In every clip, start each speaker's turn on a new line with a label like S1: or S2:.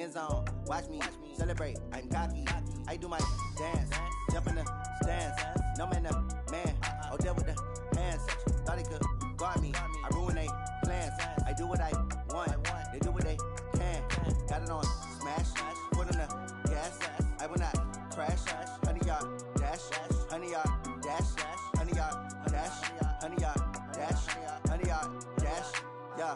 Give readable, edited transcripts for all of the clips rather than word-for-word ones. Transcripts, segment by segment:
S1: end zone. Watch me celebrate. I'm cocky. I do my dance. Jump in the stands. No man, man. Oh, there with the hands. Thought he could guard me. I ruin they plans. I do what I want. They do what they can. Got it on smash. Foot on the gas. I will not crash. 100-yard dash. 100-yard dash. 100-yard dash. 100-yard dash. 100-yard dash. Yeah.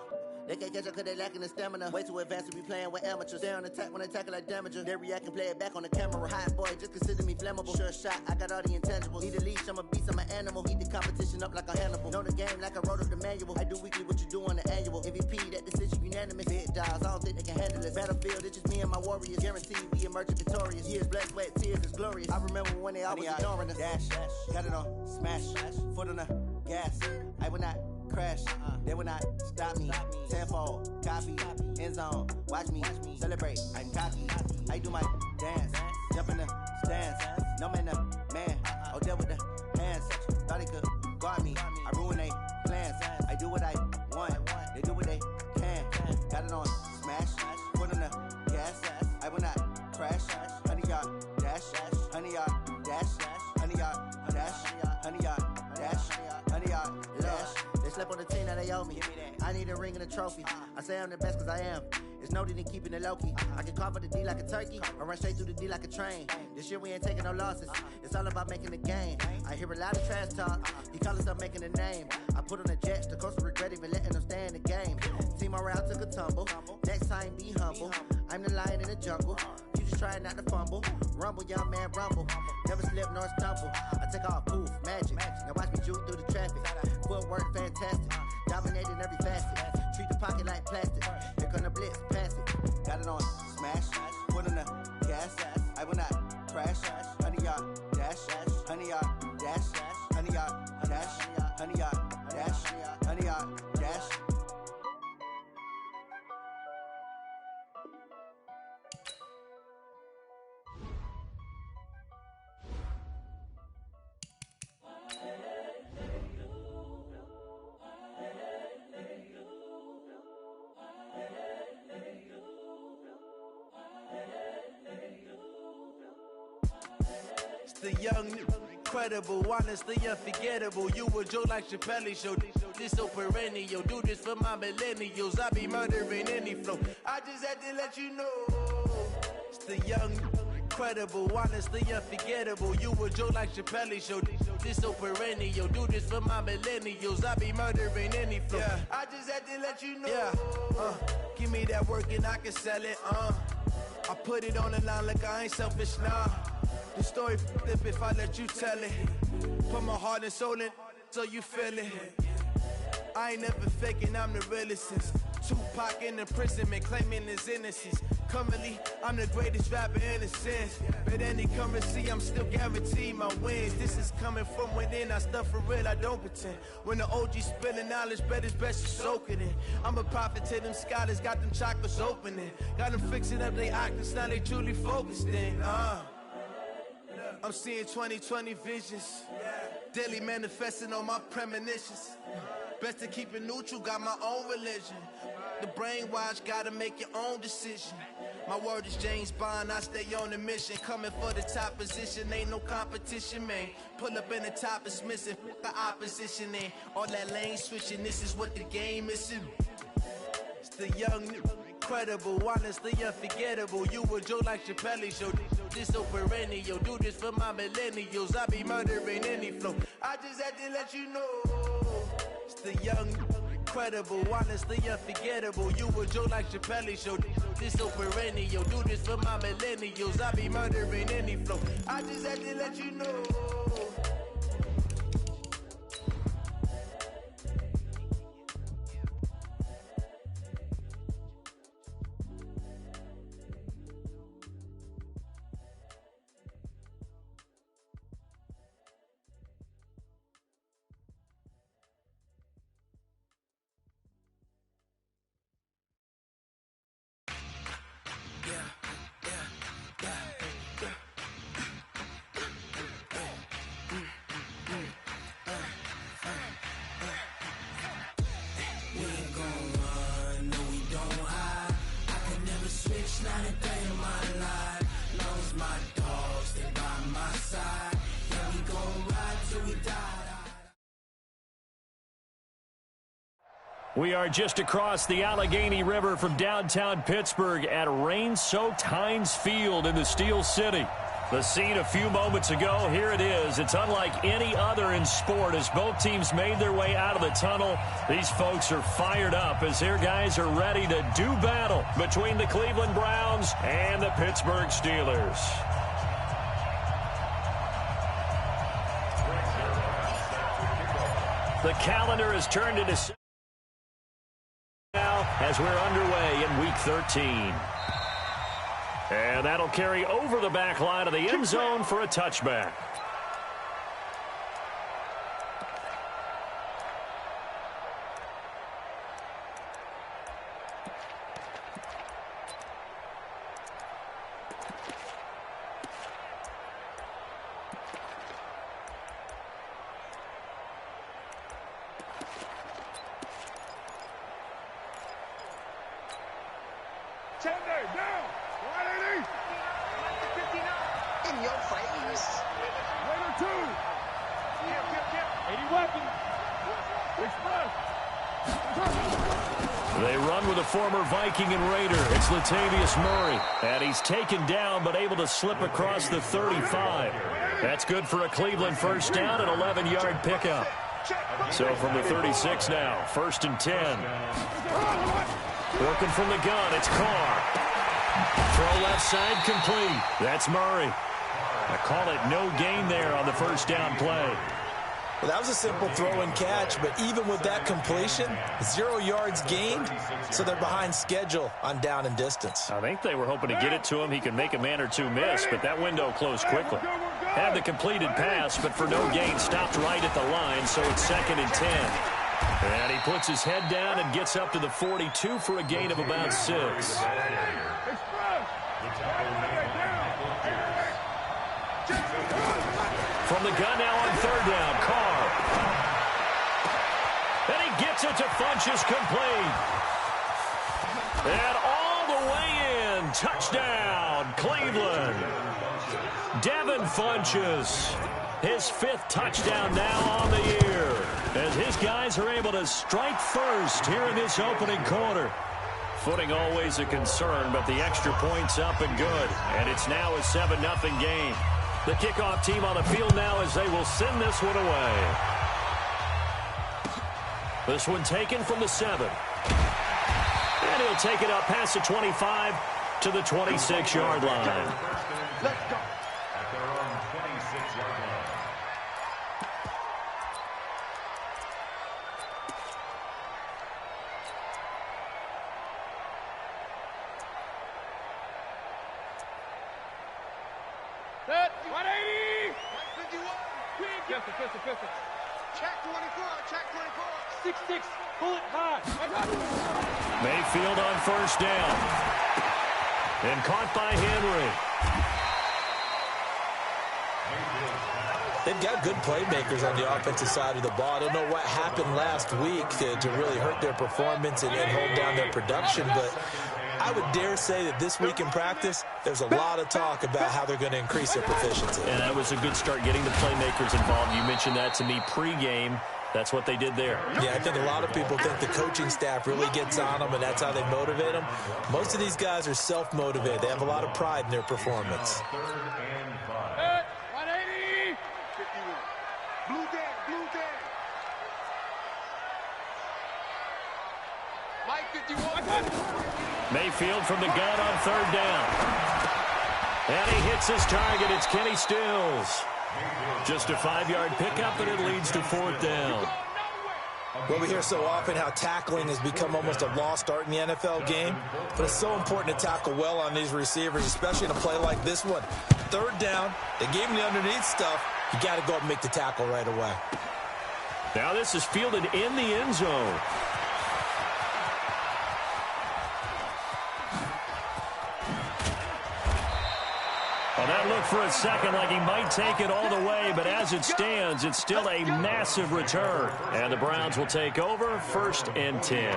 S1: They can't catch up cause they lacking the stamina. Way too advanced to be playing with amateurs. Stay on attack when they tackle like damager. They react and play it back on the camera. Hot boy, just consider me flammable. Sure shot, I got all the intangibles. Need a leash, I'm a beast, I'm an animal. Eat the competition up like a Hannibal. Know the game like I wrote up the manual. I do weekly what you do on the annual. MVP, that decision unanimous. Big dogs, I don't think they can handle it. Battlefield, it's just me and my warriors. Guaranteed we emerge victorious. Years, blood, sweat, tears, it's glorious. I remember when they always ignoring us. Dash, got it on smash. Foot on the gas. I will not crash. They will not stop me. Tenfold, copy, end zone. Watch me celebrate. I'm cocky. I do my dance. Jump in the stands. No man, man. Oh, there with the hands. Thought he could guard me. I ruin they plans. I do what I want. They do what they can. Got it on smash. Foot on the gas. I will not crash. 100-yard dash. 100-yard dash. 100-yard dash. 100-yard dash. 100-yard dash. They slept on the team that they owe me. I need a ring and a trophy. I say I'm the best cause I am. It's no need in keeping it low-key. I can carve up the D like a turkey or run straight through the D like a train. This year we ain't taking no losses. It's all about making the game. I hear a lot of trash talk. He call himself making a name. I put on the Jets. The coach will regret even letting them stay in the game. Team morale took a tumble. Next time be humble. I'm the lion in the jungle. You just try not to fumble. Rumble, young man, rumble. Never slip nor stumble. I take off, poof, magic. Now watch me juke through the traffic. Footwork fantastic. Dominating every facet. Treat the pocket like plastic. Here come the blitz, pass it. Got it on smash. Foot on the gas. I will not crash. 100-yard dash. 100-yard dash. 100-yard dash. 100-yard dash. 100-yard dash.
S2: The young, incredible, honestly unforgettable. You a Joe like Chappelle show. This so perennial. Do this for my millennials. I be murdering any flow. I just had to let you know. It's the young, incredible, honestly unforgettable. You a Joe like Chappelle show. This so perennial. Do this for my millennials. I be murdering any flow. Yeah. I just had to let you know. Yeah. Give me that work and I can sell it. I put it on the line like I ain't selfish, nah. The story flip if I let you tell it. Put my heart and soul in so you feel it. I ain't never faking, I'm the realest since Tupac in imprisonment, claiming his innocence. Currently, I'm the greatest rapper in a sense. But any currency, I'm still guaranteed my wins. This is coming from within, I stuff for real, I don't pretend. When the OG spilling knowledge, bet it's best to soak it in. I'm a prophet to them scholars, got them chakras opening. Got them fixing up they octaves, now they truly focused in. I'm seeing 2020 visions. Daily manifesting on my premonitions. Best to keep it neutral, got my own religion. The brainwash, gotta make your own decision. My word is James Bond, I stay on the mission. Coming for the top position, ain't no competition, man. Pull up in the top is missing, the opposition in. All that lane switching, this is what the game is in. It's the young, incredible, honestly unforgettable. You a Joe like Chappelle show. This so perennial. Do this for my millennials. I be murdering any flow. I just had to let you know. It's the young, incredible, honestly unforgettable. You a Joe like Chappelle show. This so perennial. Do this for my millennials. I be murdering any flow. I just had to let you know.
S3: not a day in my life. Long as my dogs stay by my side. Yeah, we gon' ride till we die.
S4: We are just across the Allegheny River from downtown Pittsburgh at rain-soaked Heinz Field in the Steel City. The scene a few moments ago, here it is. It's unlike any other in sport as both teams made their way out of the tunnel. These folks are fired up as their guys are ready to do battle between the Cleveland Browns and the Pittsburgh Steelers. The calendar has turned into now as we're underway in Week 13. And that'll carry over the back line of the end zone for a touchback.
S5: Down. 180.
S6: In your face.
S5: Raider 2. 80 weapon. Express.
S4: They run with a former Viking and Raider. It's Latavius Murray. And he's taken down but able to slip across the 35. That's good for a Cleveland first down, an 11-yard pickup. So from the 36 now, 1st and 10. Working from the gun, it's Carr. Throw left side complete. That's Murray. I call it no gain there on the first down play.
S7: Well, that was a simple throw and catch, but even with that completion, 0 yards gained, so they're behind schedule on down and distance.
S4: I think they were hoping to get it to him. He could make a man or two miss, but that window closed quickly. Had the completed pass, but for no gain, stopped right at the line, so it's 2nd and 10. And he puts his head down and gets up to the 42 for a gain of about 6. From the gun now on 3rd down, Carr. And he gets it to Funchess complete. And all the way in, touchdown, Cleveland. Devin Funchess, his 5th touchdown now on the year, as his guys are able to strike first here in this opening quarter. Footing always a concern, but the extra point's up and good, and it's now a 7-0 game. The kickoff team on the field now as they will send this one away. This one taken from the 7. And he'll take it up past the 25 to the 26-yard line.
S5: Let's go.
S8: At their own 26-yard line.
S5: Set. 180. 51. Pistol.
S6: Check 24. Check 24.
S5: 6-6. Pull it high.
S4: Mayfield on 1st down. And caught by Henry.
S7: They've got good playmakers on the offensive side of the ball. I don't know what happened last week to really hurt their performance and hold down their production, but I would dare say that this week in practice, there's a lot of talk about how they're going to increase their proficiency.
S4: And that was a good start getting the playmakers involved. You mentioned that to me pregame. That's what they did there.
S7: Yeah, I think a lot of people think the coaching staff really gets on them, and that's how they motivate them. Most of these guys are self-motivated. They have a lot of pride in their performance.
S8: 3rd and 5.
S5: 180. 51. Blue Dan. Mike 51.
S4: Mayfield from the gun on 3rd down. And he hits his target. It's Kenny Stills. Just a 5-yard pickup, and it leads to 4th down.
S7: Well, we hear so often how tackling has become almost a lost art in the NFL game, but it's so important to tackle well on these receivers, especially in a play like this one. 3rd down, they gave him the underneath stuff. You got to go up and make the tackle right away.
S4: Now this is fielded in the end zone. Well, that looked for a second like he might take it all the way, but as it stands, it's still a massive return. And the Browns will take over 1st and 10.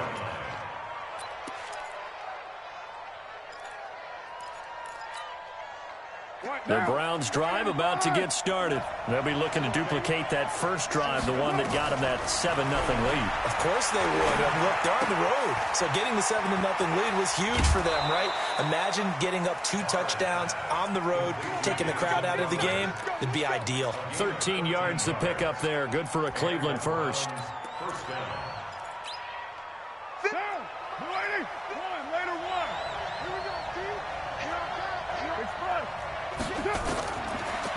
S4: The Browns drive about to get started. They'll be looking to duplicate that first drive, the one that got them that 7-0 lead.
S7: Of course they would. Look, they're on the road. So getting the 7-0 lead was huge for them, right? Imagine getting up 2 touchdowns on the road, taking the crowd out of the game. It'd be ideal.
S4: 13 yards to pick up there. Good for a Cleveland first.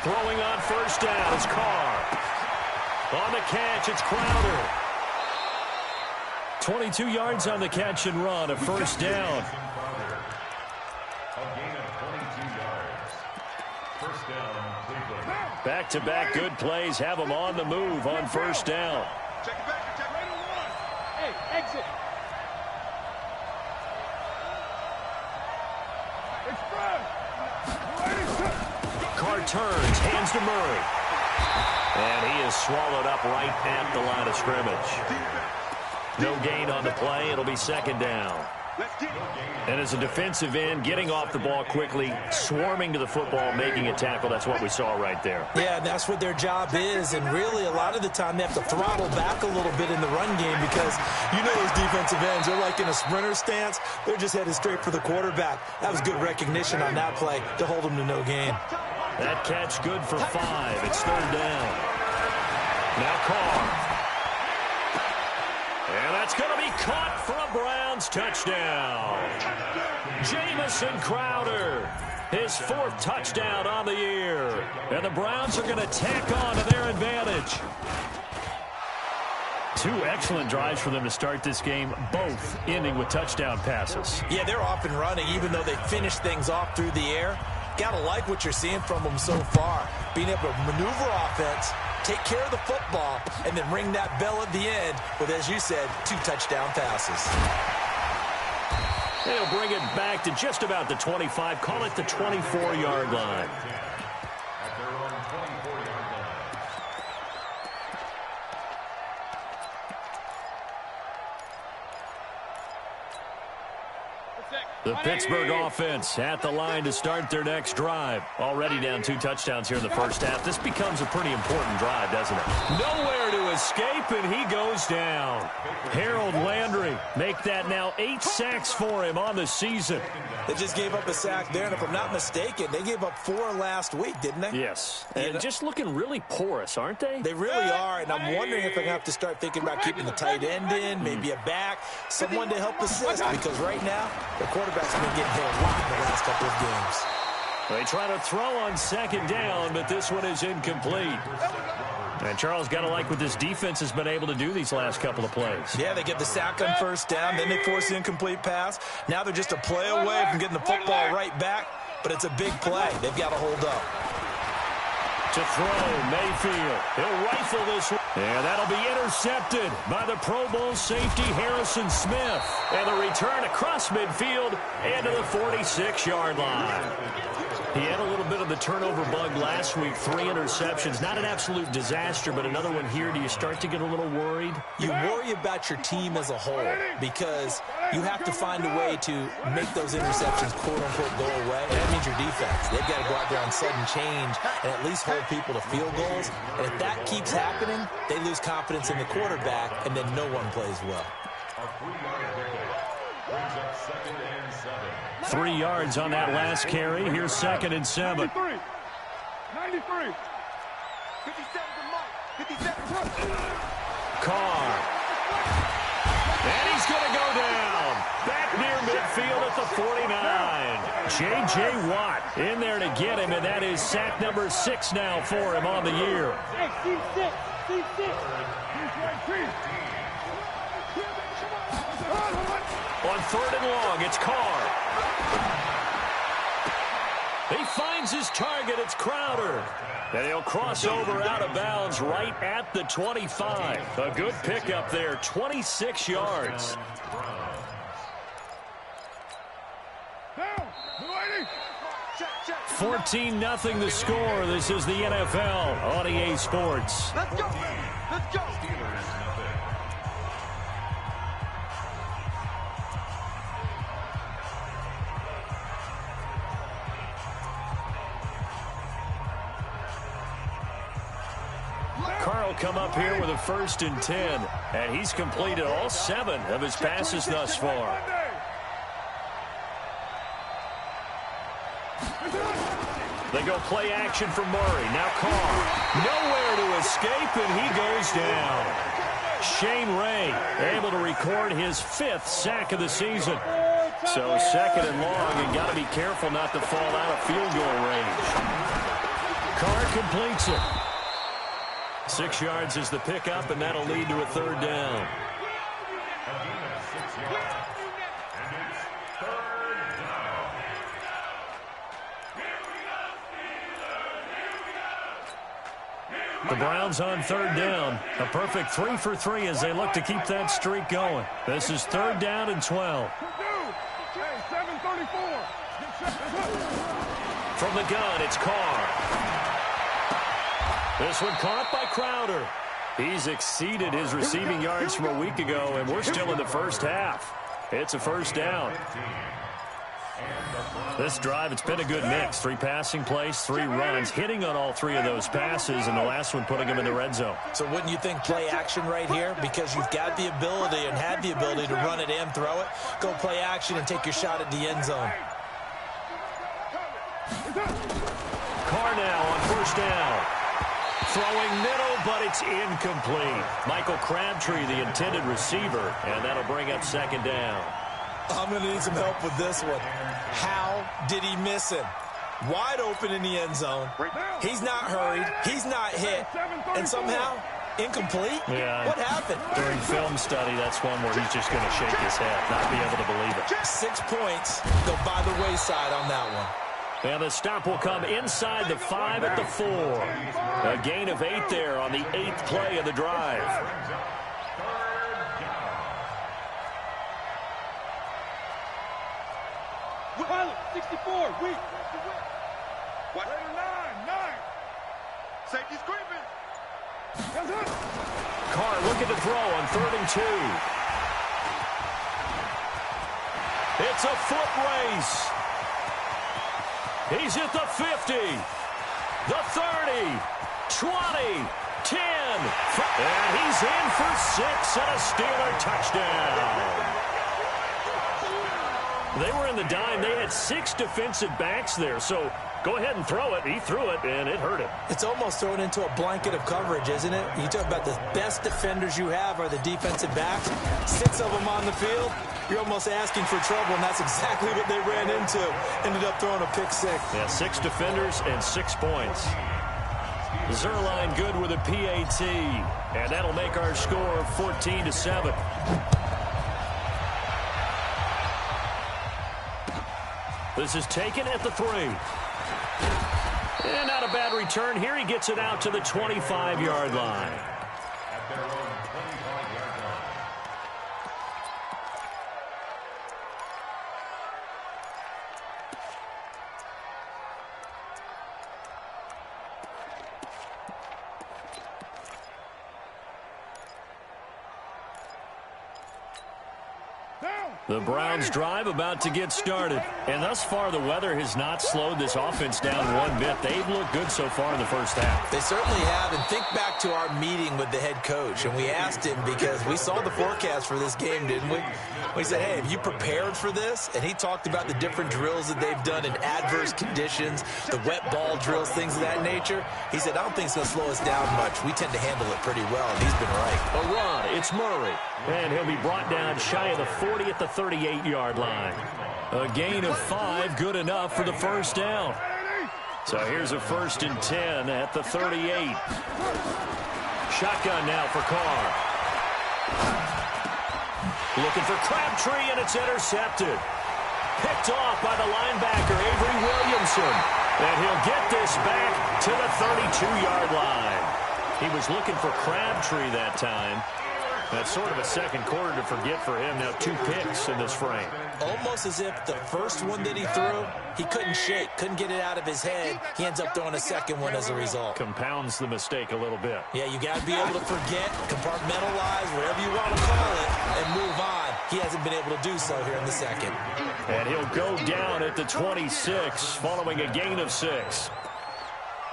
S4: Throwing on first down is Carr. On the catch, it's Crowder. 22 yards on the catch and run, a first down. Back-to-back good plays have them on the move on first down.
S5: Hey, exit.
S4: Carr turns, hands to Murray. And he is swallowed up right at the line of scrimmage. No gain on the play. It'll be second down. And as a defensive end, getting off the ball quickly, swarming to the football, making a tackle, that's what we saw right there.
S7: Yeah, and that's what their job is. And really, a lot of the time, they have to throttle back a little bit in the run game because you know those defensive ends, they're like in a sprinter stance. They're just headed straight for the quarterback. That was good recognition on that play to hold them to no gain.
S4: That catch good for 5. It's third down. Now Carr. And that's going to be caught for a Browns touchdown. Jamison Crowder, his 4th touchdown on the year. And the Browns are going to tack on to their advantage. 2 excellent drives for them to start this game, both ending with touchdown passes.
S7: Yeah, they're off and running, even though they finished things off through the air. Gotta like what you're seeing from them so far. Being able to maneuver offense, take care of the football, and then ring that bell at the end with, as you said, 2 touchdown passes.
S4: They'll bring it back to just about the 25, call it the 24-yard line. The Pittsburgh offense at the line to start their next drive. Already down 2 touchdowns here in the first half. This becomes a pretty important drive, doesn't it? Nowhere to escape, and he goes down. Harold Landry make that now 8 sacks for him on the season.
S7: They just gave up a sack there, and if I'm not mistaken, they gave up 4 last week, didn't they?
S4: Yes. And just looking really porous, aren't they?
S7: They really are, and I'm wondering if they're going to have to start thinking about keeping the tight end in, maybe a back, someone to help assist, because right now, the quarterback's been getting hit a lot in the last couple of games.
S4: They try to throw on second down, but this one is incomplete. And Charles, got to like what this defense has been able to do these last couple of plays.
S7: Yeah, they get the sack on first down, then they force the incomplete pass. Now they're just a play away from getting the football right back, but it's a big play. They've got to hold up.
S4: To throw, Mayfield. He'll rifle this one. And that'll be intercepted by the Pro Bowl safety Harrison Smith. And the return across midfield into the 46-yard line. He had a little bit of the turnover bug last week, 3 interceptions. Not an absolute disaster, but another one here. Do you start to get a little worried?
S7: You worry about your team as a whole because you have to find a way to make those interceptions, quote-unquote, go away. And that means your defense. They've got to go out there on sudden change and at least hold people to field goals. And if that keeps happening, they lose confidence in the quarterback, and then no one plays well.
S8: A 3-yard pickup brings up 2nd and 7.
S4: 3 yards on that last carry. Here's 2nd and 7.
S5: 93.
S6: 57 to Mike. 57.
S4: Carr. And he's going to go down. Back near midfield at the 49. J.J. Watt in there to get him, and that is sack number 6 now for him on the year.
S5: Hey, C6.
S4: On 3rd and long, it's Carr. He finds his target. It's Crowder. And he'll cross over out of bounds right at the 25. A good pickup there, 26 yards. 14-0 the score. This is the NFL on EA Sports.
S6: Let's go. Let's go.
S4: will come up here with a 1st and 10. And he's completed all 7 of his passes thus far. They go play action for Murray. Now Carr. Nowhere to escape, and he goes down. Shane Ray able to record his 5th sack of the season. So 2nd and long, and got to be careful not to fall out of field goal range. Carr completes it. 6 yards is the pickup, and that'll lead to a 3rd down. The Browns on 3rd down. A perfect 3 for 3 as they look to keep that streak going. This is 3rd down and 12. From the gun, it's Carr. This one caught by Crowder. He's exceeded his receiving yards from a week ago, and we're still in the first half. It's a 1st down. This drive, it's been a good mix. 3 passing plays, 3 runs, hitting on all 3 of those passes, and the last one putting them in the red zone.
S7: So wouldn't you think play action right here? Because you've got the ability and had the ability to run it and throw it. Go play action and take your shot at the end zone.
S4: Carr now on 1st down. Throwing middle, but it's incomplete. Michael Crabtree, the intended receiver, and that'll bring up 2nd down.
S7: I'm going to need some help with this one. How did he miss him? Wide open in the end zone. He's not hurried. He's not hit. And somehow, incomplete?
S4: Yeah.
S7: What happened?
S4: During film study, that's one where he's just going to shake his head, not be able to believe it.
S7: 6 points go by the wayside on that one.
S4: And the stop will come inside the 5 at the 4. A gain of 8 there on the 8th play of the drive.
S5: 64, weak. What? 9. Safety's creeping.
S4: Carr looking to throw on 3rd and 2. It's a foot race. He's at the 50, the 30, 20, 10, and he's in for 6 and a Steeler touchdown. They were in the dime. They had 6 defensive backs there, so go ahead and throw it. He threw it, and it hurt him.
S7: It's almost thrown into a blanket of coverage, isn't it? You talk about the best defenders you have are the defensive backs. 6 of them on the field. You're almost asking for trouble, and that's exactly what they ran into. Ended up throwing a pick 6.
S4: Yeah, 6 defenders and 6 points. Zerline good with a PAT, and that'll make our score 14-7. This is taken at the 3. And not a bad return here. He gets it out to the 25-yard line.
S8: At their own 25-yard line.
S4: The Browns drive about to get started. And thus far, the weather has not slowed this offense down one bit. They've looked good so far in the first half.
S7: They certainly have. And think back to our meeting with the head coach. And we asked him because we saw the forecast for this game, didn't we? We said, hey, have you prepared for this? And he talked about the different drills that they've done in adverse conditions, the wet ball drills, things of that nature. He said, I don't think it's going to slow us down much. We tend to handle it pretty well. And he's been right.
S4: A run. It's Murray. And he'll be brought down shy of the 40 at the 38-yard line. A gain of 5, good enough for the first down. So here's a 1st and 10 at the 38. Shotgun now for Carr. Looking for Crabtree, and it's intercepted. Picked off by the linebacker, Avery Williamson. And he'll get this back to the 32-yard line. He was looking for Crabtree that time. That's sort of a second quarter to forget for him. Now 2 picks in this frame.
S7: Almost as if the first one that he threw, he couldn't shake, couldn't get it out of his head. He ends up throwing a second one as a result.
S4: Compounds the mistake a little bit.
S7: Yeah, you got to be able to forget, compartmentalize, whatever you want to call it, and move on. He hasn't been able to do so here in the second.
S4: And he'll go down at the 26 following a gain of 6.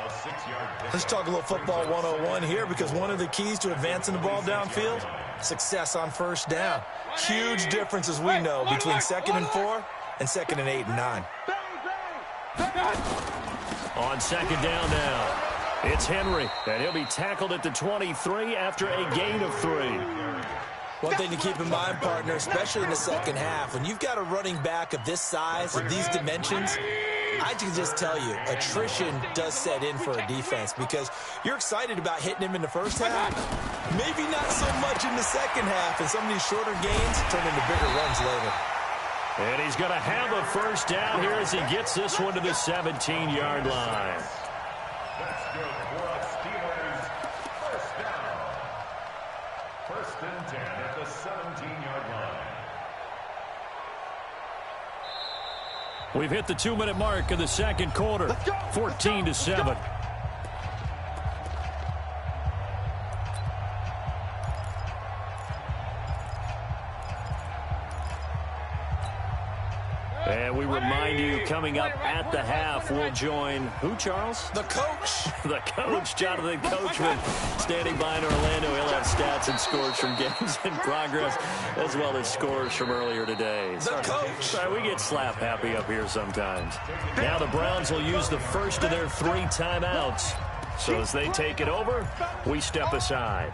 S8: A 6-yard pickup.
S7: Let's talk a little football 101 here, because one of the keys to advancing the ball downfield, success on first down. Huge difference, as we know, between 2nd and 4 and 2nd and 8 and 9.
S4: On 2nd down now, it's Henry, and he'll be tackled at the 23 after a gain of 3.
S7: One thing to keep in mind, partner, especially in the second half, when you've got a running back of this size, of these dimensions, I can just tell you, attrition does set in for a defense, because you're excited about hitting him in the first half. Maybe not so much in the second half, and some of these shorter gains turn into bigger runs later.
S4: And he's going to have a first down here as he gets this one to the 17-yard line.
S8: That's good for us, Steelers. First down. 1st and 10 at the 17-yard line.
S4: We've hit the 2-minute mark of the second quarter, 14-7. And we remind you, coming up at the half, we'll join who, Charles?
S7: The coach.
S4: The coach, Jonathan Coachman, standing by in Orlando. He'll have stats and scores from games in progress, as well as scores from earlier today.
S7: The coach.
S4: Sorry, we get slap happy up here sometimes. Now the Browns will use the first of their 3 timeouts. So as they take it over, we step aside.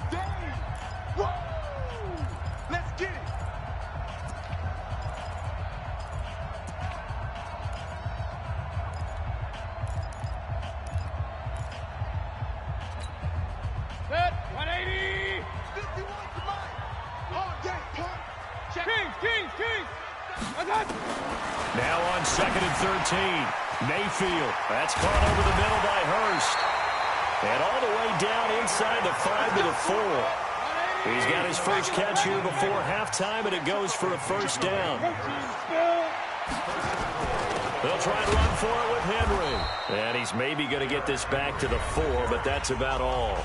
S6: Let's get it.
S5: Set, 180.
S6: 51 to mine. All day, punt.
S5: Kings.
S4: Now on 2nd and 13, Mayfield. That's caught over the middle by Hurst. And all the way down inside the 5 to the 4. He's got his first catch here before halftime, and it goes for a first down. They'll try and run for it with Henry. And he's maybe going to get this back to the 4, but that's about all.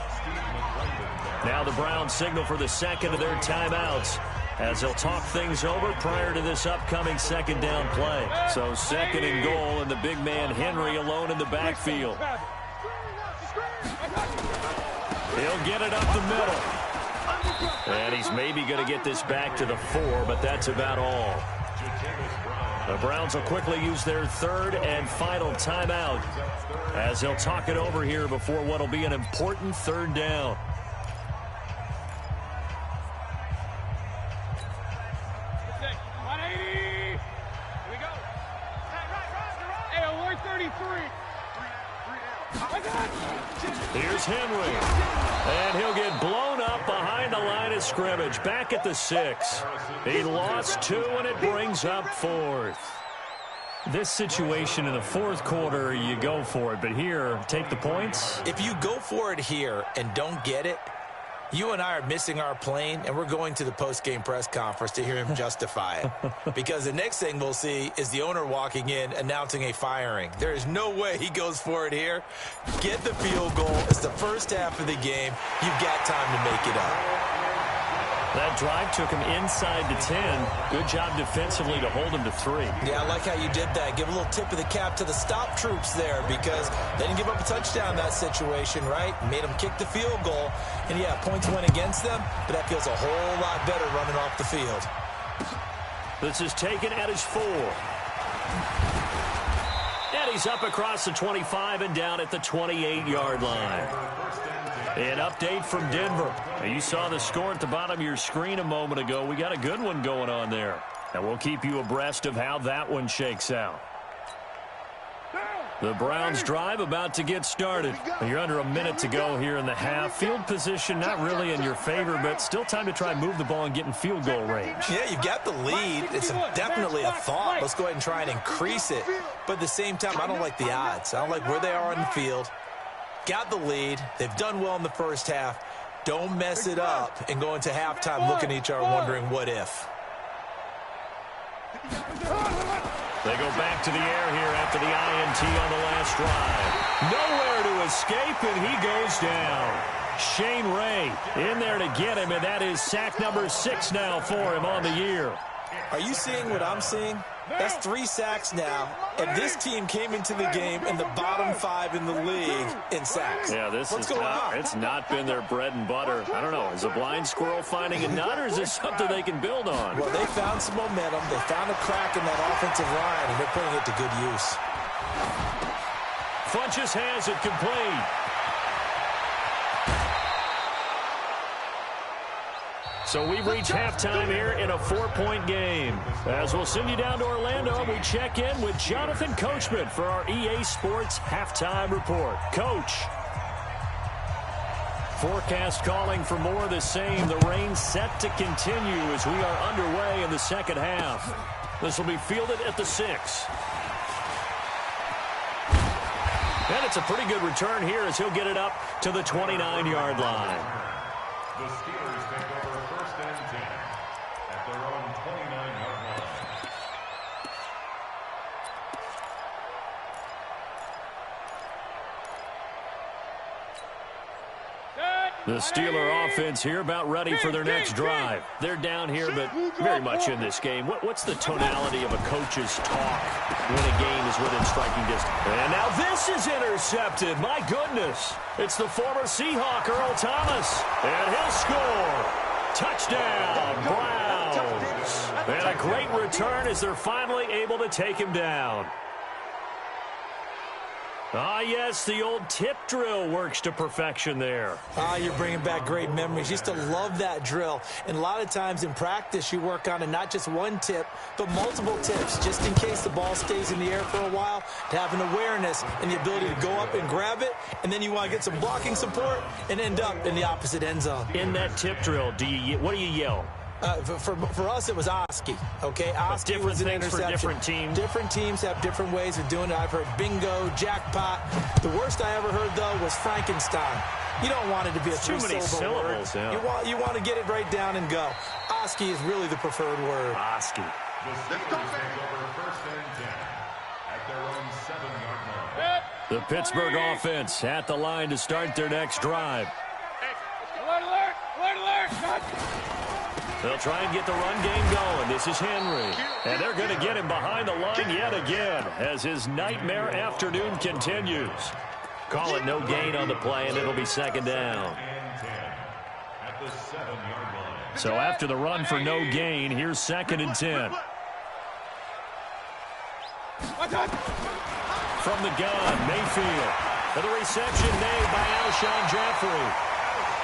S4: Now the Browns signal for the second of their timeouts, as they'll talk things over prior to this upcoming 2nd down play. So 2nd and goal, and the big man Henry alone in the backfield. He'll get it up the middle. And he's maybe going to get this back to the 4, but that's about all. The Browns will quickly use their 3rd and final timeout, as they'll talk it over here before what will be an important 3rd down. Here's Henry, and he'll get blown up behind the line of scrimmage, back at the 6. He lost 2, and it brings up 4th. This situation in the 4th quarter, you go for it, but here, take the points.
S7: If you go for it here and don't get it, you and I are missing our plane, and we're going to the post-game press conference to hear him justify it. Because the next thing we'll see is the owner walking in announcing a firing. There is no way he goes for it here. Get the field goal. It's the first half of the game. You've got time to make it up.
S4: That drive took him inside the 10. Good job defensively to hold him to 3.
S7: Yeah, I like how you did that. Give a little tip of the cap to the stop troops there, because they didn't give up a touchdown in that situation, right? Made them kick the field goal. And, yeah, points went against them, but that feels a whole lot better running off the field.
S4: This is taken at his 4. And he's up across the 25 and down at the 28-yard line. An update from Denver. Now, you saw the score at the bottom of your screen a moment ago. We got a good one going on there. And we'll keep you abreast of how that one shakes out. The Browns drive about to get started. You're under a minute to go here in the half. Field position not really in your favor, but still time to try and move the ball and get in field goal range.
S7: Yeah, you've got the lead. It's definitely a thought. Let's go ahead and try and increase it. But at the same time, I don't like the odds. I don't like where they are on the field. Got the lead. They've done well in the first half. Don't mess it up and go into halftime looking at each other wondering what if.
S4: They go back to the air here after the INT on the last drive. Nowhere to escape, and he goes down. Shane Ray in there to get him, and that is sack number 6 now for him on the year.
S7: Are you seeing what I'm seeing? That's 3 sacks now, and this team came into the game in the bottom 5 in the league in sacks.
S4: Yeah, it's not been their bread and butter. I don't know, is a blind squirrel finding a nut, or is this something they can build on?
S7: Well, they found some momentum. They found a crack in that offensive line, and they're putting it to good use.
S4: Funchess has it complete. So we've reached halftime here in a 4-point game. As we'll send you down to Orlando, we check in with Jonathan Coachman for our EA Sports Halftime Report. Coach. Forecast calling for more of the same. The rain set to continue as we are underway in the second half. This will be fielded at the 6. And it's a pretty good return here as he'll get it up to the 29-yard line.
S8: The Steelers take over 1st and 10 at their own 29-yard line.
S4: The Steeler offense here about ready for their next drive. They're down here, but very much in this game. What's the tonality of a coach's talk when a game is within striking distance? And now this is intercepted. My goodness. It's the former Seahawk, Earl Thomas. And he'll score. Touchdown, Browns. And a great return as they're finally able to take him down. Ah, yes, the old tip drill works to perfection there.
S7: Ah, you're bringing back great memories. Used to love that drill. And a lot of times in practice, you work on it, not just one tip, but multiple tips, just in case the ball stays in the air for a while, to have an awareness and the ability to go up and grab it, and then you want to get some blocking support and end up in the opposite end zone.
S4: In that tip drill, what do you yell?
S7: For us, it was Oski, okay? Oski was an interception.
S4: For different teams.
S7: Different teams have different ways of doing it. I've heard bingo, jackpot. The worst I ever heard, though, was Frankenstein. You don't want it to be a three-syllable word.
S4: Yeah.
S7: You want to get it right down and go. Oski is really the preferred word.
S4: Oski.
S8: The Steelers take over 1st and 10 at their own 7-yard line.
S4: The Pittsburgh offense at the line to start their next drive.
S5: Alert, alert, alert, alert.
S4: They'll try and get the run game going. This is Henry. And they're going to get him behind the line yet again as his nightmare afternoon continues. Call it no gain on the play, and it'll be 2nd down.
S8: At the 7-yard line.
S4: So after the run for no gain, here's 2nd and 10. From the gun, Mayfield. For the reception made by Alshon Jeffrey.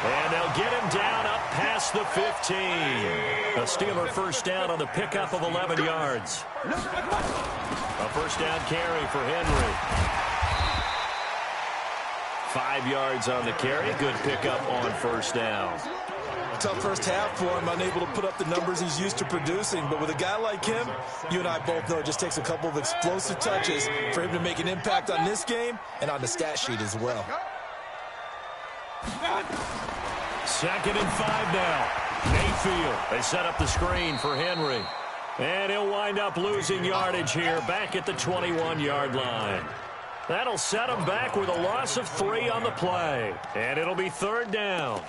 S4: And they'll get him down up past the 15. A Steeler first down on the pickup of 11 yards. A first down carry for Henry. 5 yards on the carry. Good pickup on first down.
S7: Tough first half for him, unable to put up the numbers he's used to producing. But with a guy like him, you and I both know it just takes a couple of explosive touches for him to make an impact on this game and on the stat sheet as well.
S4: 2nd and 5 now. Mayfield. They set up the screen for Henry. And he'll wind up losing yardage here back at the 21-yard line. That'll set him back with a loss of 3 on the play. And it'll be 3rd down.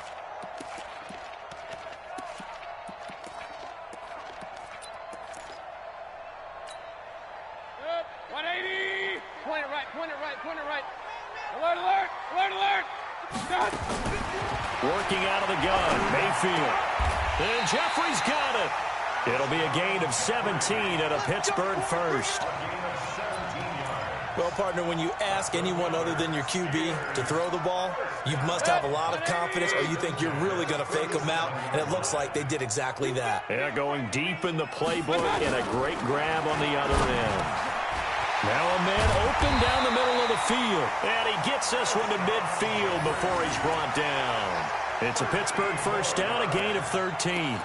S5: Good. 180. Point it right, point it right, point it right. Alert, alert, alert, alert. Done.
S4: Working out of the gun, Mayfield. And Jeffrey's got it. It'll be a gain of 17 at a Pittsburgh first.
S7: Well, partner, when you ask anyone other than your QB to throw the ball, you must have a lot of confidence or you think you're really going to fake them out, and it looks like they did exactly that.
S4: Yeah, going deep in the playbook and a great grab on the other end. Now a man open down the middle of the field. And he gets this one to midfield before he's brought down. It's a Pittsburgh first down, a gain of 13.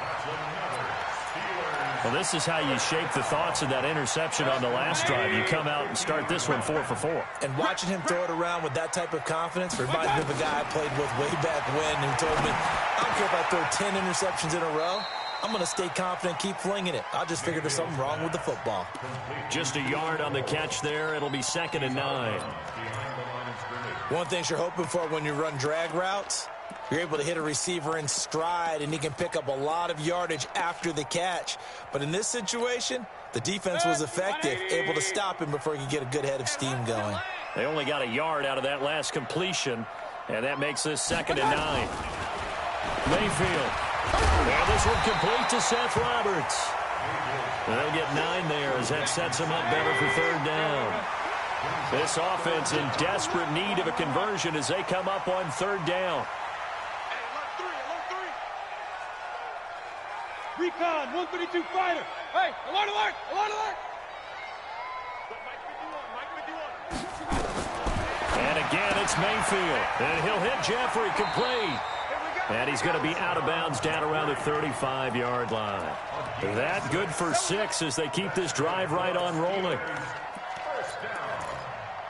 S4: Well, this is how you shape the thoughts of that interception on the last drive. You come out and start this one 4 for 4.
S7: And watching him throw it around with that type of confidence reminds me of a guy I played with way back when who told me, I don't care if I throw 10 interceptions in a row. I'm going to stay confident, keep flinging it. I just figured there's something wrong with the football.
S4: Just a yard on the catch there. It'll be 2nd and 9.
S7: One thing you're hoping for when you run drag routes, You're able to hit a receiver in stride, and he can pick up a lot of yardage after the catch. But in this situation, the defense was effective, able to stop him before he could get a good head of steam going.
S4: They only got a yard out of that last completion, and that makes this 2nd and 9. Mayfield. And this one complete to Seth Roberts. They'll get 9 there as that sets him up better for 3rd down. This offense in desperate need of a conversion as they come up on 3rd down.
S5: Recon, 132 fighter. Hey, alert, alert, alert, alert.
S4: And again, it's Mayfield. And he'll hit Jeffrey complete. And he's going to be out of bounds down around the 35-yard line. That good for 6 as they keep this drive right on rolling.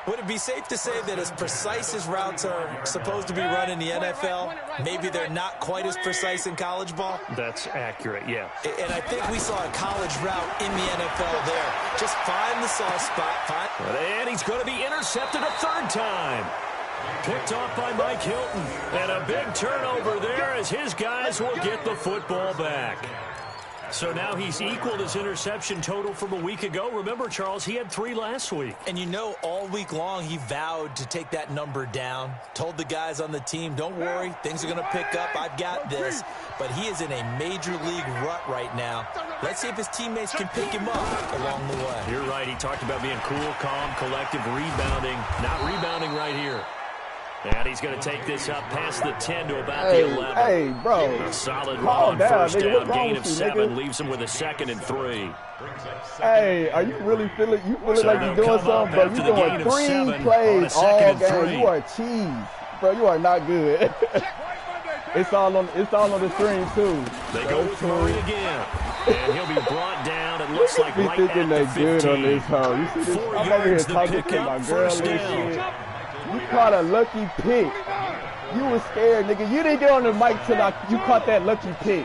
S7: Would it be safe to say that as precise as routes are supposed to be run in the NFL, maybe they're not quite as precise in college ball?
S4: That's accurate, yeah.
S7: And I think we saw a college route in the NFL there. Just find the soft spot.
S4: And he's going to be intercepted a 3rd time. Picked off by Mike Hilton. And a big turnover there as his guys will get the football back. So now he's equaled his interception total from a week ago. Remember, Charles, he had 3 last week.
S7: And you know, all week long he vowed to take that number down. Told the guys on the team, don't worry, things are going to pick up. I've got this. But he is in a major league rut right now. Let's see if his teammates can pick him up along the way.
S4: You're right. He talked about being cool, calm, collective, rebounding. Not rebounding right here. And he's going to take this up past the 10 to about the 11.
S9: Hey, bro.
S4: A solid run on first down. Gain of 7 leaves him with a 2nd and 3.
S9: Hey, are you really feeling like you're doing something, bro? You're doing 3 plays all game. You are cheese. Bro, you are not good. It's all on the screen, too.
S4: They go with Murray again. And he'll be brought down, it looks like right at the 15.
S9: Good on this hoe. You see this? I'm over here talking to my girl and shit. You caught a lucky pick. You was scared, nigga. You didn't get on the mic till you caught that lucky pick.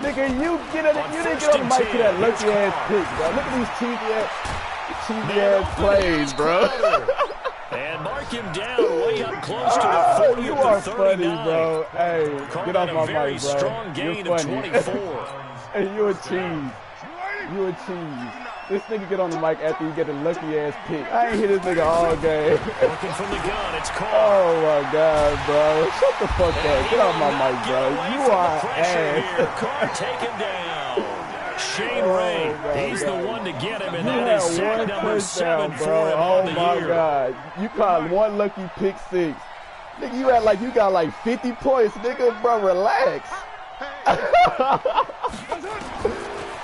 S9: Nigga, you didn't get on the mic to that lucky ass pick, bro. Look at these cheesy ass plays, bro.
S4: And mark him down way up close to the 40
S9: you
S4: of the
S9: are
S4: 39.
S9: funny, bro. Hey, get off my mic, bro.
S4: Strong gain
S9: You're
S4: of
S9: funny.
S4: 24.
S9: Hey, you a cheese. You a cheese. This nigga get on the mic after you get a lucky-ass pick. I ain't hit this nigga all game.
S4: Working from the gun, it's caught.
S9: Oh, my God, bro. Shut the fuck up. Get off my mic, bro. You are ass.
S4: Carr taken down. Shane Ray, he's the one to get him, and that is sack number 7 for him on the year.
S9: Oh, my God. You caught one lucky pick 6. Nigga, you act like you got like 50 points. Nigga, bro, relax.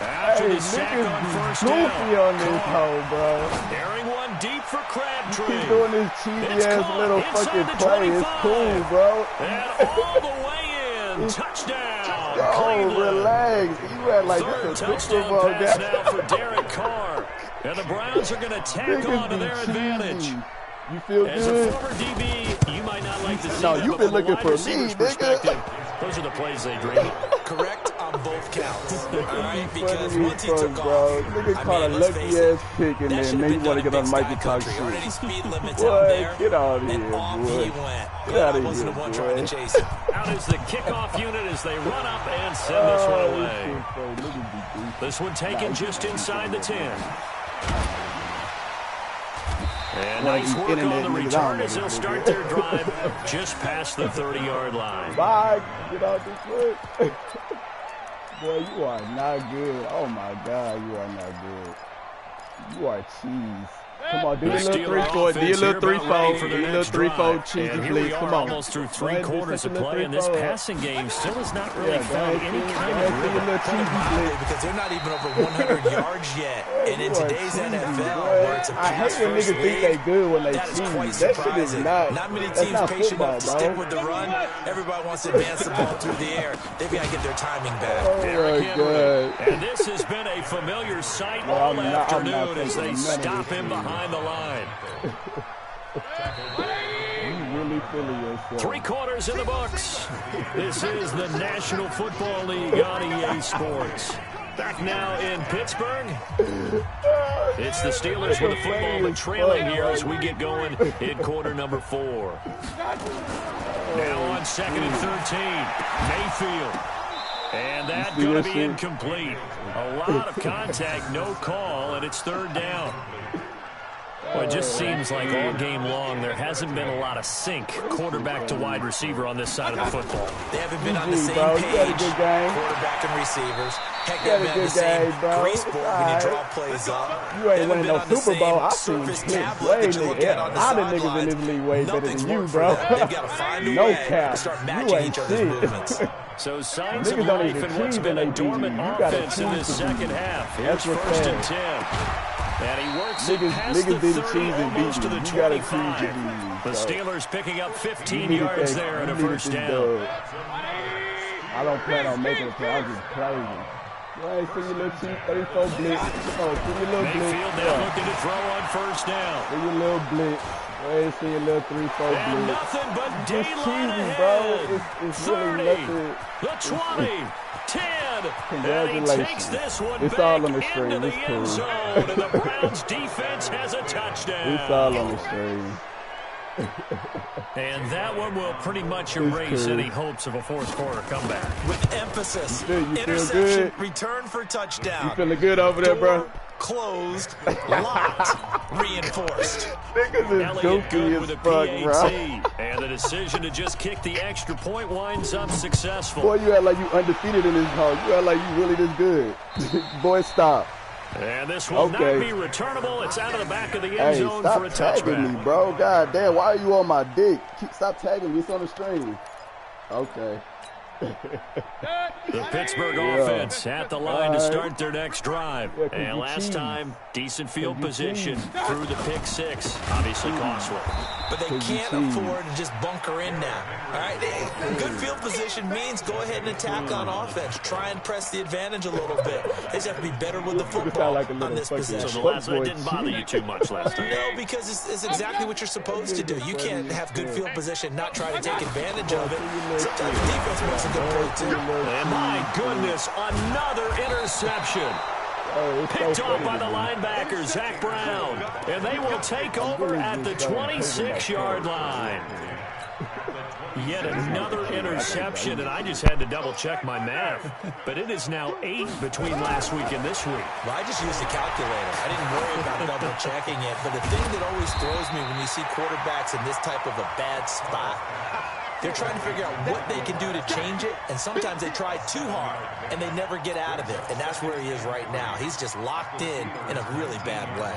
S4: After the sack on first down.
S9: On this hoe, bro.
S4: Airing one deep for Crabtree.
S9: He's doing this cheesy-ass little fucking play. It's cool, bro.
S4: And all the way in. Touchdown,
S9: Oh, relax. You act like this a football
S4: pass
S9: guy.
S4: now for Derek Carr. And the Browns are going to tack on to their advantage.
S9: You feel
S4: As
S9: good?
S4: a former DB, you might not like to see
S9: No,
S4: that,
S9: you've
S4: but
S9: been
S4: from a
S9: looking
S4: wide
S9: for me,
S4: receiver's
S9: nigga.
S4: perspective, those are the plays they dream.
S7: Correct on both counts. All right, because
S9: Funny
S7: once he
S9: as
S7: took
S9: fuck, bro.
S7: off,
S9: Nigga
S7: I
S9: caught a
S7: mean, let's face it,
S9: lucky-ass pick, and
S7: that
S9: then
S7: should have
S9: you
S7: been
S9: want to
S7: done
S9: get
S7: in
S9: on
S7: Big
S9: Mike and
S7: Sky
S9: talk
S7: Country.
S9: shit.
S7: Already speed limits
S9: Boy,
S7: out there.
S9: get out of
S7: And
S9: here,
S7: off
S9: boy.
S7: he went.
S9: Get
S7: Good,
S9: out
S7: I
S9: of
S7: wasn't
S9: here,
S7: the one
S9: boy.
S7: trying to chase him.
S4: Out is the kickoff unit as they run up and send this one away. This one taken just inside the 10. And nice work on the return as they'll start their drive just past the 30-yard line.
S9: Bye. Get out this foot. Boy, you are not good. Oh, my God, you are not good. You are cheese. Come on, do your little 3-4. Do your little 3-4. Do your little 3-4 cheesy,
S4: and here
S9: please.
S4: we are,
S9: Come on.
S4: almost through 3 quarters of play, and this passing game still has not really found any kind
S9: of
S4: of rhythm.
S7: Because they're not even over 100 yards yet. And in today's NFL, where it's a
S9: I hate
S7: pass
S9: when
S7: first
S9: niggas think they
S7: league,
S9: good when they
S7: that is
S9: cheese.
S7: quite
S9: That shit is
S7: surprising.
S9: not
S7: many
S9: that's
S7: teams
S9: not
S7: patient
S9: football,
S7: enough to
S9: bro.
S7: stick with the run. Everybody wants to advance the ball through the air. They've got to get their timing back.
S9: Oh, my God.
S4: And this has been a familiar sight all afternoon as they stop him behind the line.
S9: You really feeling yourself.
S4: 3 quarters in the books. This is the National Football League on EA Sports. Back now in Pittsburgh. It's the Steelers with the football, but trailing here as we get going in quarter number 4. Now on 2nd and 13, Mayfield. And that's going to be incomplete. A lot of contact, no call, and it's 3rd down. Well, it just seems like all game long there hasn't been a lot of sync quarterback to wide receiver on this side of the football.
S7: They haven't been on the same page, quarterback and receivers. Heck, they've been on the same grease board when you draw plays up.
S9: You ain't winning no Super Bowl. I seen clips way nigga. A lot of niggas in this league way better than you, bro.
S7: They've got to find a way to start matching each other's movements.
S4: So signs of life in what's been a dormant offense in this second half. Here's 1st and 10. And he works it past the 30, almost to the 25. The Steelers picking up 15 yards there and a 1st down.
S9: I don't plan on making a play. I'm just playing. Right, see your little cheap 34 blitz. Oh, see your little blitz.
S4: Mayfield now looking to throw on 1st down.
S9: See your little blitz. Right, see your little 3-4 blitz.
S4: And nothing but daylight ahead.
S9: Bro. It's
S4: 30,
S9: really nothing.
S4: the 20, 10.
S9: Congratulations.
S4: And he takes this one
S9: it's
S4: back
S9: all on the screen.
S4: into the
S9: It's
S4: end
S9: cool.
S4: zone. And the Browns defense has a touchdown.
S9: It's all on the screen.
S4: And that one will pretty much erase any hopes of a 4th quarter comeback.
S7: With emphasis.
S9: You
S7: Interception,
S9: good?
S7: return for touchdown.
S9: You feeling good over there, bro?
S7: Closed, locked, reinforced.
S9: Niggas is
S4: Elliott good
S9: goofy
S4: with
S9: as
S4: a
S9: fuck,
S4: PAT.
S9: bro.
S4: And the decision to just kick the extra point winds up successful.
S9: Boy, you act like you undefeated in this house. You act like you really this good. Boy, stop.
S4: And this will not be returnable. It's out of the back of the end zone for a
S9: stop tagging
S4: touchback.
S9: me, bro. God damn, why are you on my dick? Stop tagging me. It's on the screen. Okay.
S4: The Pittsburgh offense at the line to start their next drive. And last time, decent field position through the pick 6. Obviously costly.
S7: But they can't afford to just bunker in now. All right, good field position means go ahead and attack on offense. Try and press the advantage a little bit. They just have to be better with the football on this position.
S4: So the last night didn't bother you too much last time.
S7: No, because it's exactly what you're supposed to do. You can't have good field position, not try to take advantage of it. Sometimes the defense makes a good play too.
S4: And my goodness, another interception. Picked off by the linebacker, Zach Brown. And they will take over at the 26-yard line. Yet another interception, and I just had to double-check my math. But it is now 8 between last week and this week.
S7: Well, I just used a calculator. I didn't worry about double-checking it. But the thing that always throws me when you see quarterbacks in this type of a bad spot, they're trying to figure out what they can do to change it, and sometimes they try too hard, and they never get out of it. And that's where he is right now. He's just locked in a really bad way.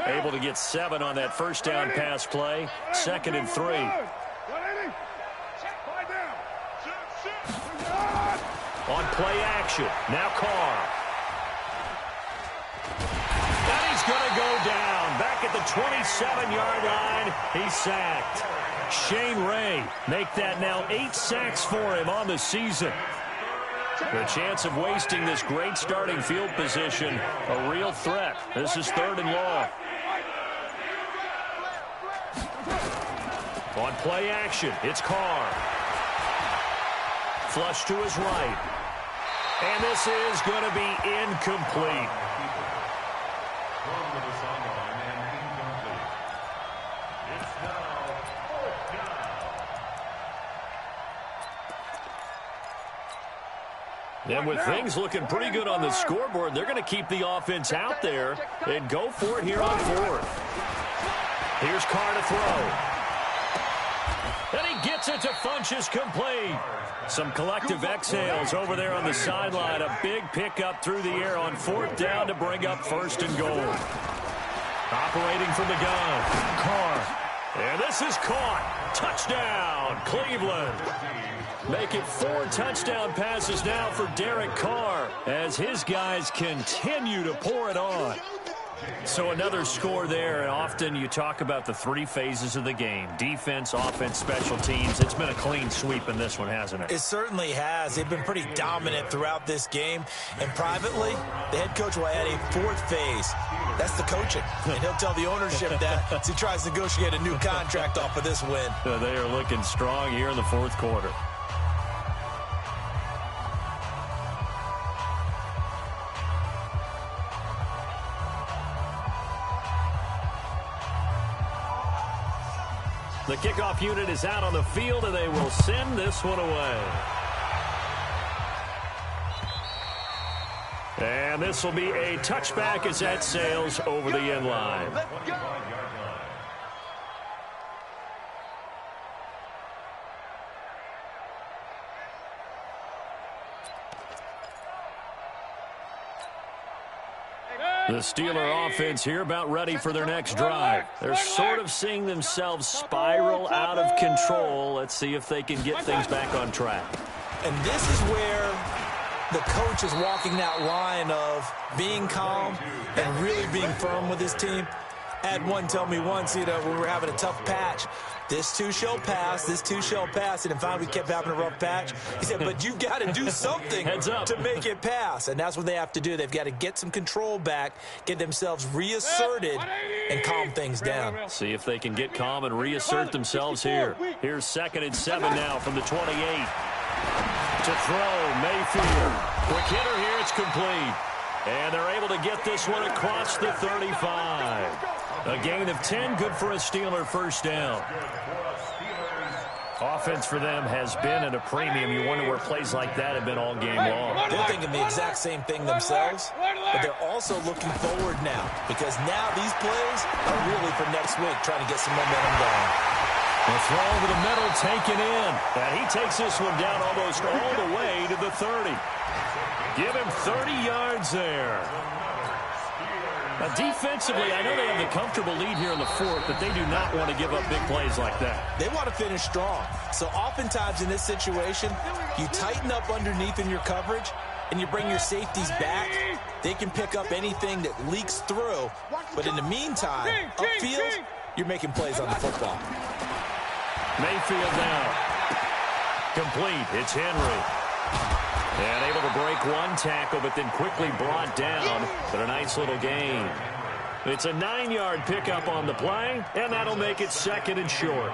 S4: Able to get 7 on that 1st down pass play. 2nd and 3. On play action, now Carr. And he's going to go down. Back at the 27-yard line, he's sacked. Shane Ray make that now 8 sacks for him on the season. The chance of wasting this great starting field position, a real threat. This is 3rd and long. On play action, it's Carr. Flush to his right. And this is going to be incomplete. And with things looking pretty good on the scoreboard, they're going to keep the offense out there and go for it here on 4th. Here's Carr to throw. And he gets it to Funchess complete. Some collective exhales over there on the sideline. A big pickup through the air on 4th down to bring up 1st and goal. Operating from the gun, Carr. And this is caught. Touchdown, Cleveland. Make it 4 touchdown passes now for Derek Carr as his guys continue to pour it on. So another score there, and often you talk about the 3 phases of the game. Defense, offense, special teams. It's been a clean sweep in this one, hasn't it?
S7: It certainly has. They've been pretty dominant throughout this game. And privately, the head coach will add a 4th phase. That's the coaching. And he'll tell the ownership that as he tries to negotiate a new contract off of this win.
S4: They are looking strong here in the 4th quarter. The kickoff unit is out on the field, and they will send this one away. And this will be a touchback as that sails over the end line. The Steeler offense here about ready for their next drive. They're sort of seeing themselves spiral out of control. Let's see if they can get things back on track.
S7: And this is where the coach is walking that line of being calm and really being firm with his team. I had one tell me once, when we were having a tough patch, this too shall pass, this too shall pass. And finally we kept having a rough patch. He said, but you've got to do something to make it pass. And that's what they have to do. They've got to get some control back, get themselves reasserted, and calm things down.
S4: See if they can get calm and reassert themselves here. Here's 2nd and 7 now from the 28. To throw, Mayfield. Quick hitter here, it's complete. And they're able to get this one across the 35. A gain of 10, good for a Steeler first down. Offense for them has been at a premium. You wonder where plays like that have been all game long.
S7: They're thinking the exact same thing themselves, but they're also looking forward now because now these plays are really for next week, trying to get some momentum going.
S4: The throw over the middle taken in. And he takes this one down almost all the way to the 30. Give him 30 yards there. Now, defensively, I know they have the comfortable lead here in the 4th, but they do not want to give up big plays like that.
S7: They want to finish strong. So oftentimes in this situation, you tighten up underneath in your coverage, and you bring your safeties back. They can pick up anything that leaks through. But in the meantime, upfield, you're making plays on the football.
S4: Mayfield now. Complete. It's Henry. And able to break one tackle, but then quickly brought down. But a nice little gain. It's a 9-yard pickup on the play, and that'll make it 2nd and short.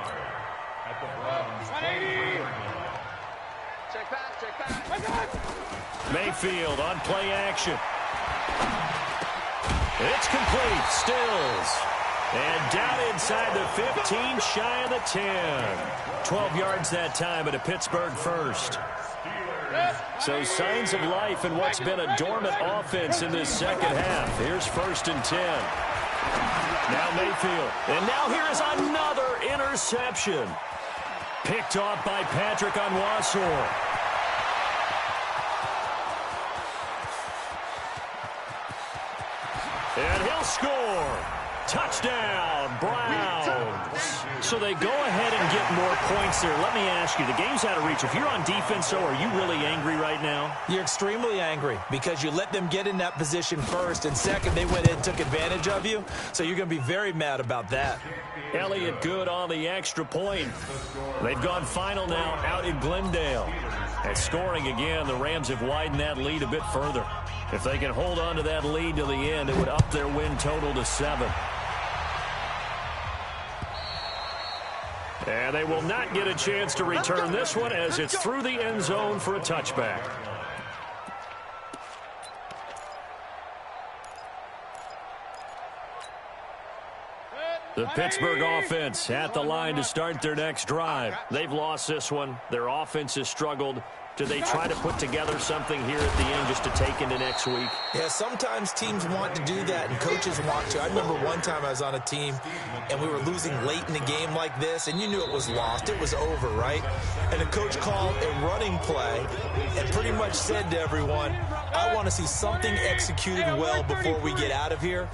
S4: Mayfield on play action. It's complete. Stills. And down inside the 15, shy of the 10. 12 yards that time, at a Pittsburgh first. So signs of life in what's been a dormant offense in this second half. Here's 1st and 10. Now Mayfield. And now here is another interception. Picked off by Patrick Onwuasor. And he'll score. Touchdown, Browns. So they go ahead and get more points there. Let me ask you, the game's out of reach. If you're on defense, so are you really angry right now?
S7: You're extremely angry because you let them get in that position first, and second, they went in and took advantage of you. So you're going to be very mad about that.
S4: Elliott good on the extra point. They've gone final now out in Glendale. And scoring again, the Rams have widened that lead a bit further. If they can hold on to that lead to the end, it would up their win total to 7. And they will not get a chance to return this one as it's through the end zone for a touchback. The Pittsburgh offense at the line to start their next drive. They've lost this one. Their offense has struggled. Do they try to put together something here at the end just to take into next week?
S7: Yeah, sometimes teams want to do that and coaches want to. I remember one time I was on a team and we were losing late in the game like this, and you knew it was lost. It was over, right? And the coach called a running play and pretty much said to everyone, I want to see something executed well before we get out of here.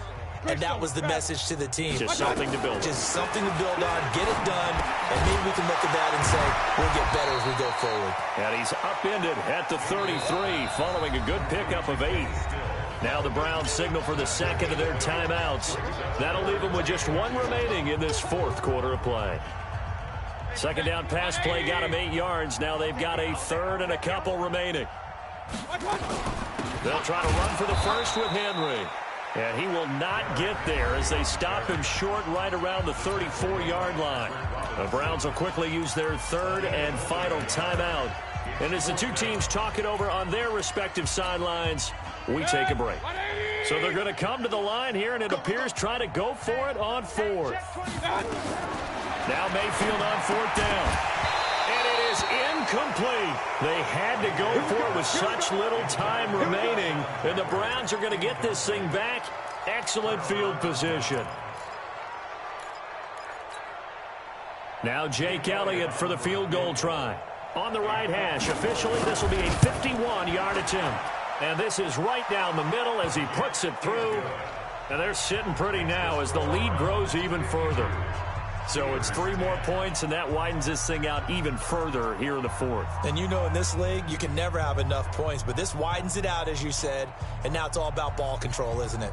S7: And that was the message to the team.
S4: Just something to build on.
S7: Just something to build on, get it done, and maybe we can look at that and say, we'll get better as we go forward.
S4: And he's upended at the 33, following a good pickup of 8. Now the Browns signal for the second of their timeouts. That'll leave them with just 1 remaining in this 4th quarter of play. Second down pass play got them 8 yards. Now they've got a 3rd and a couple remaining. They'll try to run for the first with Henry. And he will not get there as they stop him short right around the 34-yard line. The Browns will quickly use their 3rd and final timeout. And as the two teams talk it over on their respective sidelines, we take a break. So they're going to come to the line here, and it appears try to go for it on 4th. Now Mayfield on 4th down. And it is incomplete. They had to go for it with such little time remaining. And the Browns are going to get this thing back. Excellent field position. Now Jake Elliott for the field goal try. On the right hash, officially this will be a 51-yard attempt. And this is right down the middle as he puts it through. And they're sitting pretty now as the lead grows even further. So it's 3 more points, and that widens this thing out even further here in the 4th.
S7: And you know in this league, you can never have enough points. But this widens it out, as you said. And now it's all about ball control, isn't it?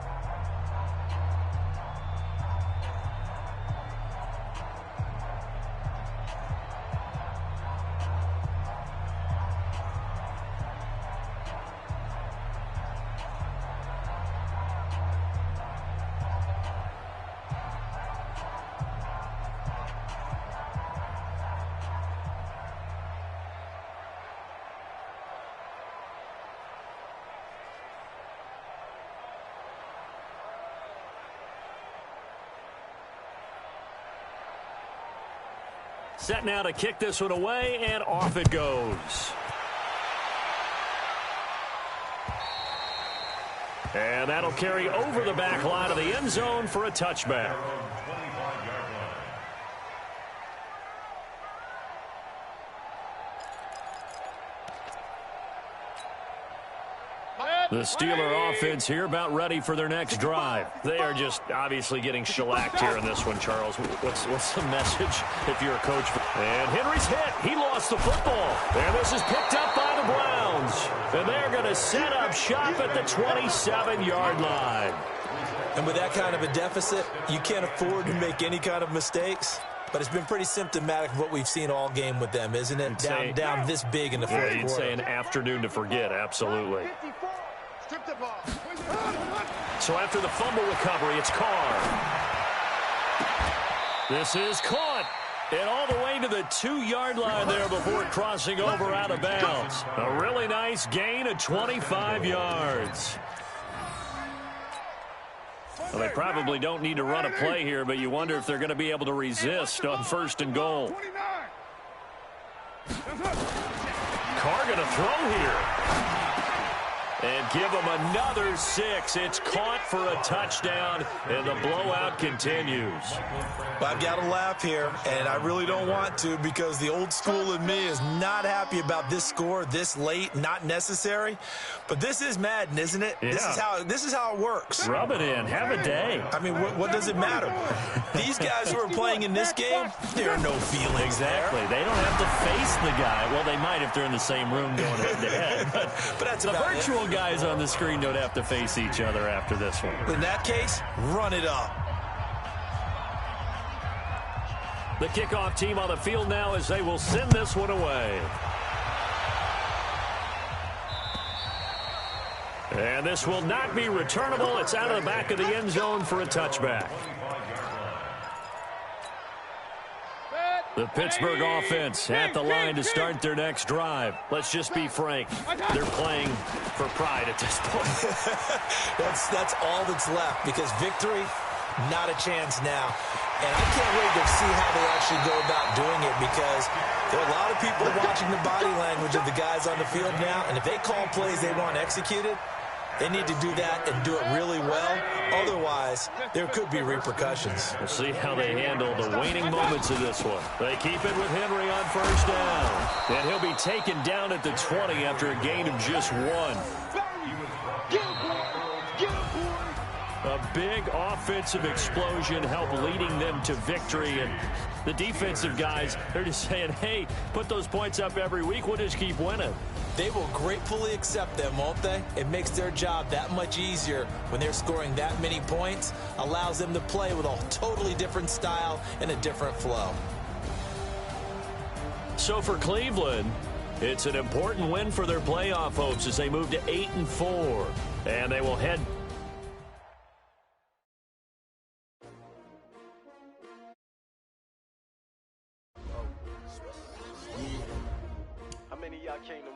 S4: Set now to kick this one away, and off it goes. And that'll carry over the back line of the end zone for a touchback. The Steeler offense here about ready for their next drive. They are just obviously getting shellacked here in this one, Charles. What's the message if you're a coach? And Henry's hit. He lost the football. And this is picked up by the Browns. And they're going to set up shop at the 27-yard line.
S7: And with that kind of a deficit, you can't afford to make any kind of mistakes. But it's been pretty symptomatic of what we've seen all game with them, isn't it? Down this big in the fourth quarter.
S4: You'd say an afternoon to forget, absolutely. So after the fumble recovery, it's Carr. This is caught. And all the way to the 2-yard line there before crossing over out of bounds. A really nice gain of 25 yards. Well, they probably don't need to run a play here, but you wonder if they're going to be able to resist on 1st and goal. Carr going to throw here. And give them another 6. It's caught for a touchdown, and the blowout continues.
S7: I've got to laugh here, and I really don't want to because the old school in me is not happy about this score this late, not necessary. But this is Madden, isn't it?
S4: Yeah.
S7: This is how it works.
S4: Rub it in. Have a day.
S7: I mean, what does it matter? These guys who are playing in this game, there are no feelings
S4: exactly.
S7: there.
S4: They don't have to face the guy. Well, they might if they're in the same room going head-to-head. But
S7: that's
S4: the
S7: about
S4: virtual
S7: it.
S4: Guys on the screen don't have to face each other after this one.
S7: In that case, run it up.
S4: The kickoff team on the field now as they will send this one away. And this will not be returnable. It's out of the back of the end zone for a touchback. The Pittsburgh offense at the line to start their next drive. Let's just be frank. They're playing for pride at this point.
S7: That's all that's left because victory, not a chance now. And I can't wait to see how they actually go about doing it because there are a lot of people watching the body language of the guys on the field now. And if they call plays they want executed, they need to do that and do it really well. Otherwise, there could be repercussions.
S4: We'll see how they handle the waning moments of this one. They keep it with Henry on 1st down. And he'll be taken down at the 20 after a gain of just 1. A big offensive explosion helped leading them to victory. And the defensive guys, they're just saying, hey, put those points up every week. We'll just keep winning.
S7: They will gratefully accept them, won't they? It makes their job that much easier when they're scoring that many points. Allows them to play with a totally different style and a different flow.
S4: So for Cleveland, it's an important win for their playoff hopes as they move to 8-4. And they will head...
S10: How many of y'all came to